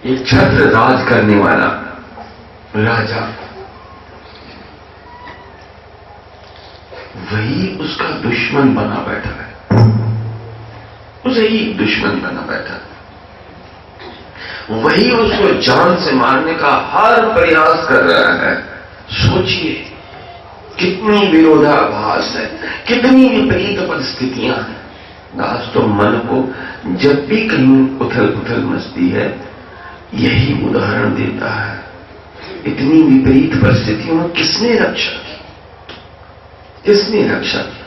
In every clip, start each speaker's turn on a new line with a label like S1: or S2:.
S1: एक छत्र राज करने वाला राजा, वही उसका दुश्मन बना बैठा है, उसे ही दुश्मन बना बैठा है। वही उसको जान से मारने का हर प्रयास कर रहा है। सोचिए कितनी विरोधाभास है, कितनी विपरीत परिस्थितियां हैं। आज तो मन को जब भी कहीं उथल पुथल मचती है, यही उदाहरण देता है। इतनी विपरीत परिस्थितियों में किसने रक्षा की? किसने रक्षा की?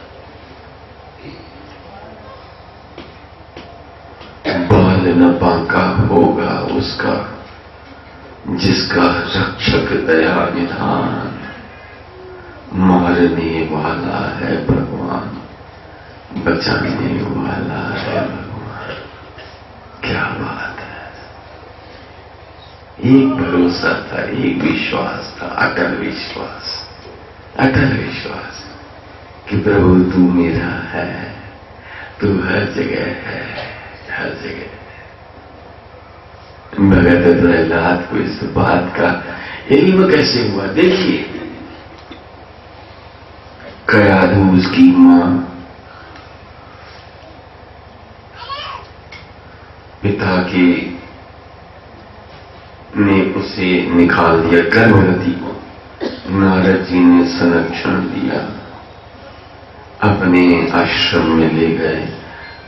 S1: बाल न बांका होगा उसका, जिसका रक्षक दया निधान। मारने वाला है भगवान, बचाने वाला है भगवान। क्या बात है! एक भरोसा था, एक विश्वास था, अटल विश्वास, अटल विश्वास कि प्रभु तू मेरा है, तू हर जगह है, हर जगह। भगत प्रहलाद को इस बात का इल्म कैसे हुआ? देखिए, कयाधु उसकी मां, पिता के ने उसे निकाल दिया, गर्भवती को नारद जी ने संरक्षण दिया, अपने आश्रम में ले गए।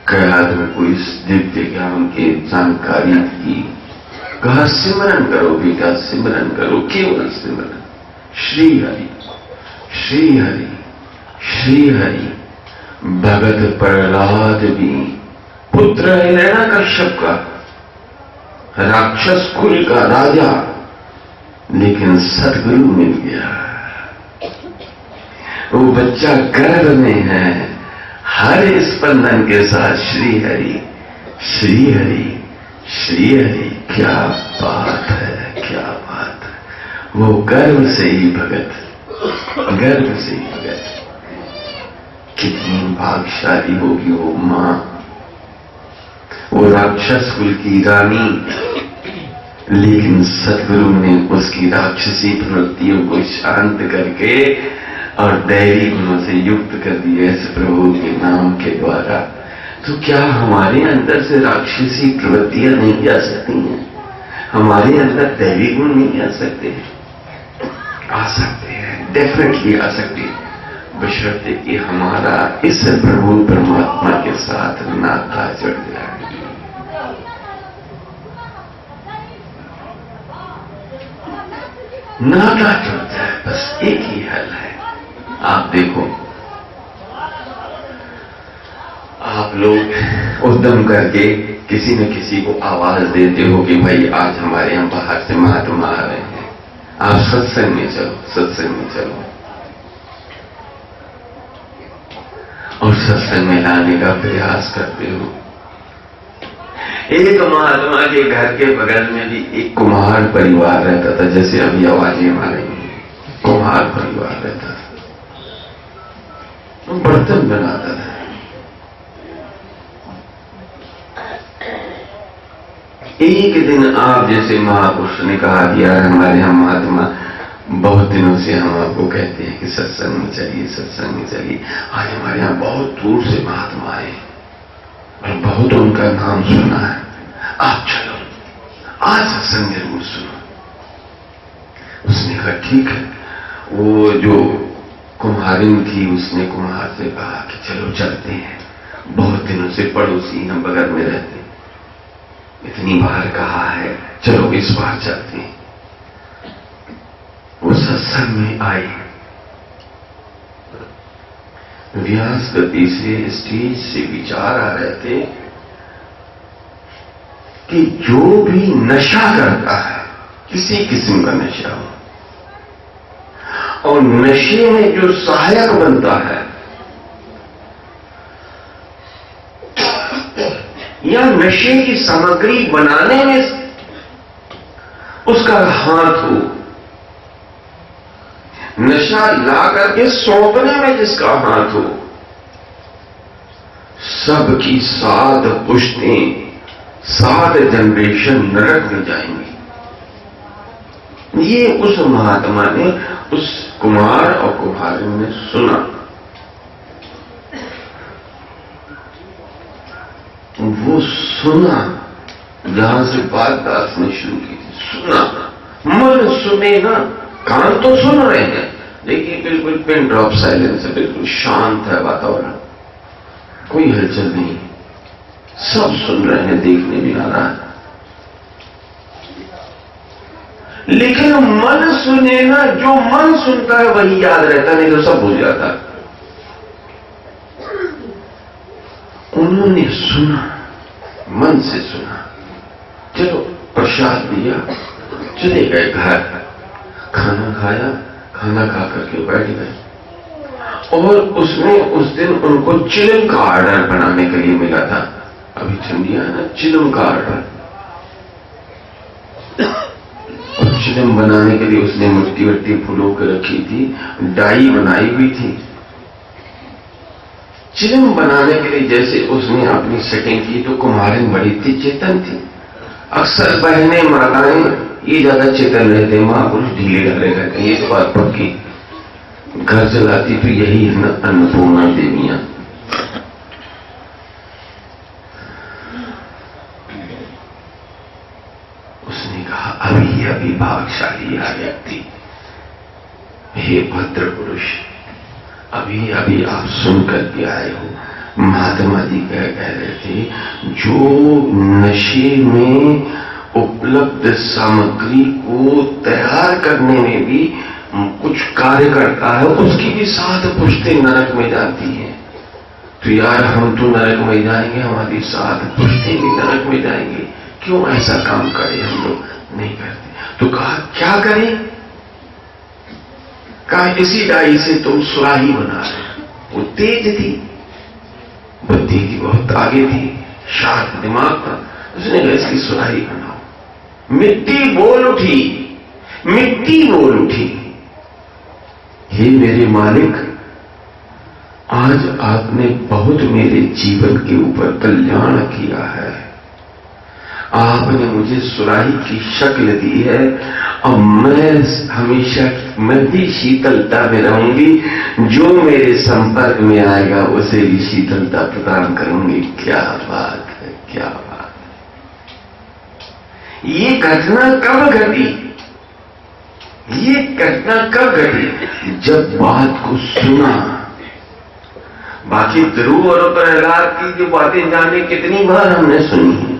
S1: कयाधु को इस दिव्य ज्ञान की जानकारी दी, कहा सिमरन करो बेटा, सिमरन करो, केवल सिमरन। श्री हरि, श्री हरि, श्री हरि। भगत प्रहलाद भी पुत्र है हिरण्यकश्यप का, राक्षस कुल का राजा, लेकिन सद्गुरु मिल गया। वो बच्चा गर्भ में है, हर स्पंदन के साथ श्री हरि, श्री हरि, श्री हरि। क्या बात है, क्या बात है! वो गर्भ से ही भगत, गर्भ से ही भगत। कितनी भाग्यशाली होगी वो मां, वो राक्षस कुल की रानी, लेकिन सद्गुरु ने उसकी राक्षसी प्रवृत्तियों को शांत करके और दैवी गुणों से युक्त कर दिया इस प्रभु के नाम के द्वारा। तो क्या हमारे अंदर से राक्षसी प्रवृत्तियां नहीं आ सकती हैं? हमारे अंदर दैवी गुण नहीं आ सकते? आ सकते हैं, डेफिनेटली आ सकते हैं, बशर्ते कि हमारा इस प्रभु परमात्मा के साथ नाता जुड़ जाए। नाता जुड़ जाए, बस एक ही हल है। आप देखो, आप लोग उद्यम करके किसी न किसी को आवाज देते हो कि भाई आज हमारे यहां बाहर से महात्मा आ रहे हैं, आप सत्संग में चलो, सत्संग में चलो, और सत्संग में लाने का प्रयास करते हो। एक महात्मा के घर के बगल में भी एक कुम्हार परिवार रहता था, जैसे अभी आवाजें आ रही हैं, कुम्हार परिवार रहता था, बर्तन बनाता था। एक दिन आप जैसे महापुरुष ने कहा कि यार हमारे यहां महात्मा बहुत दिनों से हम आपको कहते हैं कि सत्संग में चलिए, सत्संग में चलिए। आज हमारे यहां बहुत दूर से महात्मा आए और बहुत उनका नाम सुना है, आप चलो, आज सत्संग जरूर सुनो। उसने कहा ठीक है। वो जो कुम्हारिन थी, उसने कुम्हार से कहा कि चलो चलते हैं, बहुत दिनों से पड़ोसी हम बगल में रहते, इतनी बार कहा है, चलो इस बार चलते हैं। वो सत्संग में आए, व्यास गति से स्टेज से विचार आ रहे थे कि जो भी नशा करता है, किसी किस्म का नशा हो, और नशे में जो सहायक बनता है या नशे की सामग्री बनाने में उसका हाथ हो, नशा ला करके सौंपने में जिसका हाथ हो, सबकी 7 पुश्तें, 7 जनरेशन नरक में जाएंगी। ये उस महात्मा ने, उस कुमार और कुमारी ने सुना। वो सुना, जहां से बात दास ने शुरू की थी, सुना। मन सुने ना, कान तो सुन रहे हैं, लेकिन बिल्कुल पिन ड्रॉप साइलेंस है, बिल्कुल शांत है वातावरण, कोई हलचल नहीं, सब सुन रहे हैं, देखने भी आ रहा है, लेकिन मन सुने ना, जो मन सुनता है वही याद रहता, नहीं तो सब भूल जाता है। उन्होंने सुना, मन से सुना, चलो प्रसाद दिया, चले गए घर, खाना खाया, खाना खा करके बैठ गए। और उसमें उस दिन उनको चिलम का ऑर्डर बनाने के लिए मिला था, अभी ठंडियां है ना, चिलम का ऑर्डर। और चिलम बनाने के लिए उसने मिट्टी वट्टी फूलों के रखी थी, डाई बनाई हुई थी। चिलम बनाने के लिए जैसे उसने अपनी सेटिंग की, तो कुम्हारिन बड़ी थी, चेतन थी। अक्सर बहनें माताएं ये ज्यादा चेतन रहते, महापुरुष ढीले ढाले रहते हैं, ये तो बात पक्की। घर चलाती तो यही है ना, अन्नपूर्णा देवियां। उसने कहा, अभी अभी भागशाली यह व्यक्ति, हे भद्र पुरुष, अभी अभी आप सुनकर के आए हो। महात्मा जी कह रहे थे, जो नशे में उपलब्ध सामग्री को तैयार करने में भी कुछ कार्य करता है, उसकी भी 7 पुश्तें नरक में जाती हैं। तो यार हम तो नरक में जाएंगे, हमारी 7 पुश्तें भी नरक में जाएंगे, क्यों ऐसा काम करें, हम लोग नहीं करते। तो कहा क्या करें, कहा इसी डाई से तुम सुराही बना रहे। वो तेज थी, बुद्धि की बहुत आगे थी, शार्प दिमाग था। उसने कहा इसकी सुराही बनाओ। मिट्टी बोल उठी, मिट्टी बोल उठी, हे मेरे मालिक, आज आपने बहुत मेरे जीवन के ऊपर कल्याण किया है। आपने मुझे सुराही की शक्ल दी है, और मैं हमेशा, मैं भी शीतलता में रहूंगी, जो मेरे संपर्क में आएगा उसे भी शीतलता प्रदान करूंगी। क्या बात है, क्या बात है। ये घटना कब घटी, ये घटना कब घटी, जब बात को सुना। बाकी ध्रुव और प्रहलाद की जो बातें जाने कितनी बार हमने सुनी है,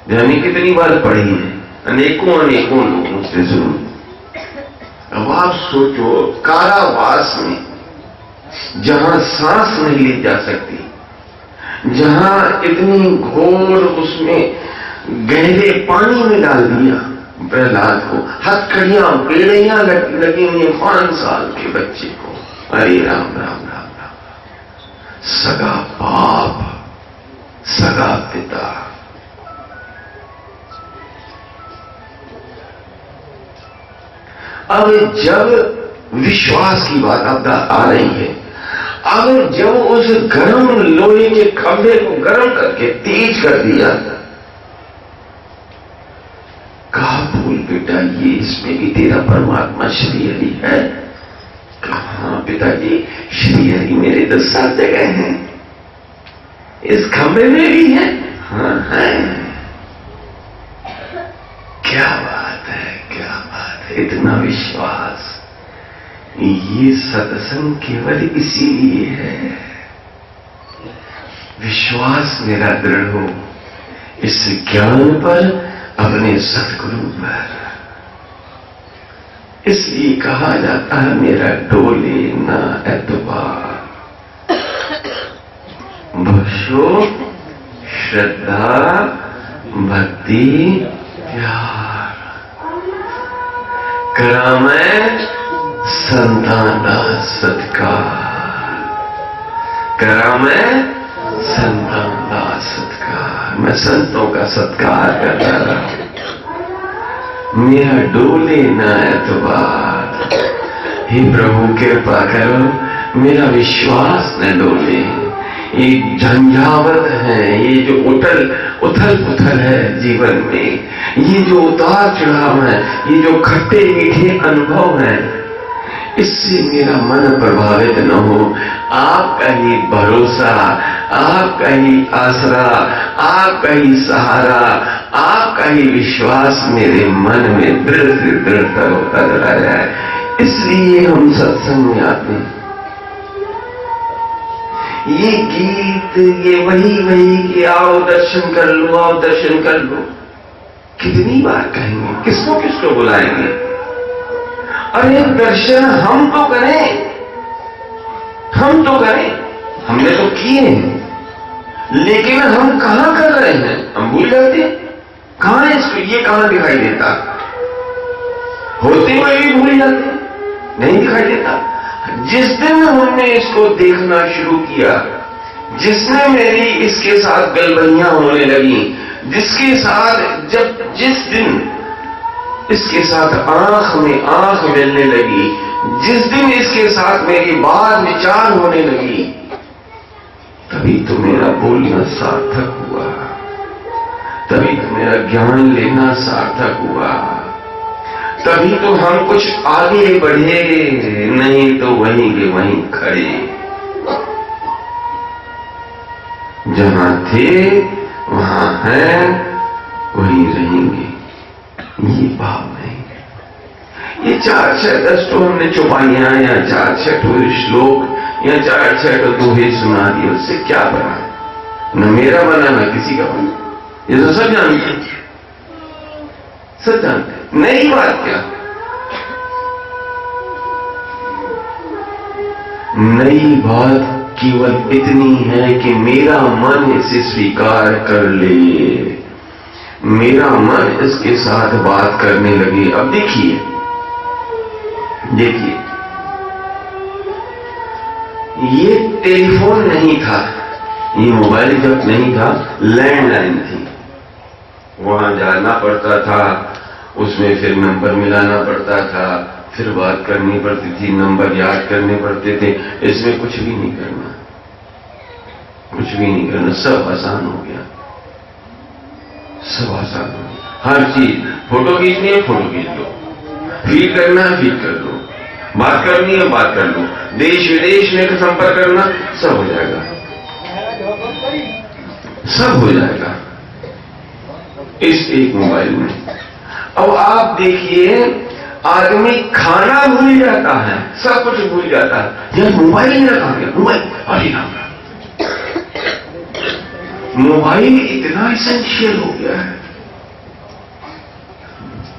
S1: जाने कितनी बार पढ़ी है, अनेकों अनेकों लोगों से सुनी। अब आप सोचो, कारावास में जहां सांस नहीं ली जा सकती, जहां इतनी घोर, उसमें गहरे पानी में डाल दिया प्रहलाद को, हथकड़ियां बेड़ियां लगी हुई 5 साल के बच्चे को। अरे राम राम राम राम, सगा बाप, सगा पिता। अब जब विश्वास की बात अब आ रही है, अब जब उस गर्म लोहे के खंभे को गर्म करके तेज कर दिया, कहा भूल बेटा, ये इसमें भी तेरा परमात्मा श्री हरि है। कहा पिताजी, श्री हरि मेरे तो 7 जगह हैं, इस खंभे में भी है। हाँ है। क्या बात है, क्या बात है, इतना विश्वास। ये सत्संग केवल इसीलिए है, विश्वास मेरा दृढ़ हो इस ज्ञान पर, अपने सतगुरु पर। इसलिए कहा जाता है, मेरा डोले ना एतबार, बख्शो श्रद्धा भक्ति प्यार, करा मैं संतान दा सत्कार, करा मैं संतान दा सत्कार। मैं संतों का सत्कार करता रहा, मेरा डोले ना एतबार। हे प्रभु कृपा करो, मेरा विश्वास न डोले। ये झंझावत है, ये जो उथल उथल पुथल है जीवन में, ये जो उतार चढ़ाव है, ये जो खट्टे मीठे अनुभव है, इससे मेरा मन प्रभावित न हो। आपका ही भरोसा, आपका ही आसरा, आपका ही सहारा, आपका ही विश्वास मेरे मन में दृढ़ से दृढ़तर होता चला जाए। इसलिए हम सत्संग में आते हैं। ये गीत, ये वही कि आओ दर्शन कर लो, आओ दर्शन कर लो, कितनी बार कहेंगे, किसको किसको बुलाएंगे? अरे दर्शन हम तो करें, हम तो करें, हमने तो किए हैं, लेकिन हम कहां कर रहे हैं हम भूल जाते हैं। कहां है इसको, ये कहां दिखाई देता? होते हुए भी भूल जाते हैं, नहीं दिखाई देता। जिस दिन हमने इसको देखना शुरू किया, जिसने मेरी इसके साथ गलबनियां होने लगी, जिसके साथ जिस दिन इसके साथ आंख में आंख मिलने लगी, जिस दिन इसके साथ मेरी बात विचार होने लगी, तभी तो मेरा बोलना सार्थक हुआ, तभी तो मेरा ज्ञान लेना सार्थक हुआ, तभी तो हम कुछ आगे बढ़े, नहीं तो वहीं के वहीं खड़े। जहां थे वहां हैं, वहीं रहेंगे, ये भाव नहीं। ये 4-6 तो हमने चौपाइयां या 4-6 श्लोक या 4-6 दोहे सुना दिए, उससे क्या बना? न मेरा बना न किसी का बना। ये तो सब जानते हैं, सब जानते हैं। नई बात क्या? नई बात केवल इतनी है कि मेरा मन इसे स्वीकार कर ले, मेरा मन इसके साथ बात करने लगे। अब देखिए, ये टेलीफोन नहीं था, ये मोबाइल जब नहीं था, लैंडलाइन थी, वहां जाना पड़ता था, उसमें फिर नंबर मिलाना पड़ता था, फिर बात करनी पड़ती थी, नंबर याद करने पड़ते थे। इसमें कुछ भी नहीं करना, कुछ भी नहीं करना, सब आसान हो गया, सब आसान हो गया। हर चीज, फोटो खींचनी है फोटो खींच लो, फील करना है फील कर लो, बात करनी है बात कर लो, देश विदेश में संपर्क करना, सब हो जाएगा, सब हो जाएगा इस एक मोबाइल में। अब आप देखिए, आदमी खाना भूल जाता है, सब कुछ भूल जाता है, यार मोबाइल मेरा कहां गया, मोबाइल अरे नाम, मोबाइल इतना एसेंशियल हो गया है,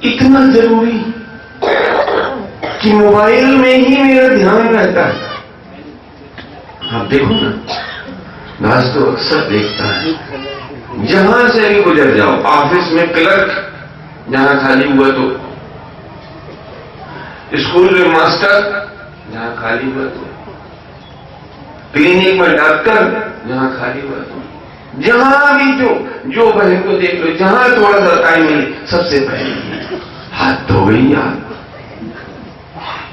S1: इतना जरूरी कि मोबाइल में ही मेरा ध्यान रहता है। आप देखो ना, दास तो अक्सर देखता है, जहां से भी गुजर जाओ, ऑफिस में क्लर्क जहां खाली हुआ तो, स्कूल में मास्टर जहां खाली हुआ तो, क्लिनिक में डॉक्टर जहां खाली हुआ तो, जहां भी जो बहन को देख लो, जहां थोड़ा सा टाइम मिले, सबसे पहले हाथ धो गई आप।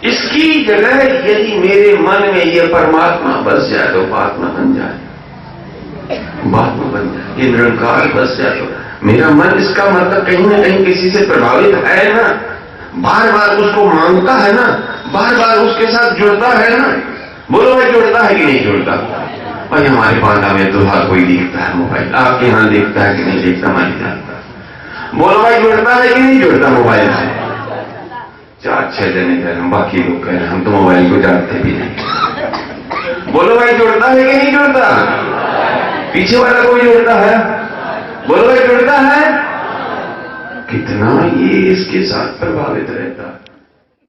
S1: इसकी जगह यदि मेरे मन में ये परमात्मा बस जाए तो बात न बन जाए, बात न बन जाए, ये निरंकार बस जाए तो मेरा मन, इसका मतलब कहीं ना कहीं किसी से प्रभावित है ना, बार बार उसको मांगता है ना, बार बार उसके साथ जुड़ता है ना। बोलो भाई, जुड़ता है कि नहीं जुड़ता? भाई हमारे पांडा में तो हर कोई देखता है मोबाइल, आपके यहां देखता है कि नहीं देखता? हमारी जानता। बोलो भाई, जुड़ता है कि नहीं जुड़ता मोबाइल से? 4-6 जने कह रहे हैं, बाकी लोग कह रहे हैं हम तो मोबाइल को जानते भी नहीं। बोलो भाई, जुड़ता है कि नहीं जुड़ता? पीछे वाला कोई जुड़ता है? बोलो भाई, जुड़ता है? कितना ये इसके साथ प्रभावित रहता है।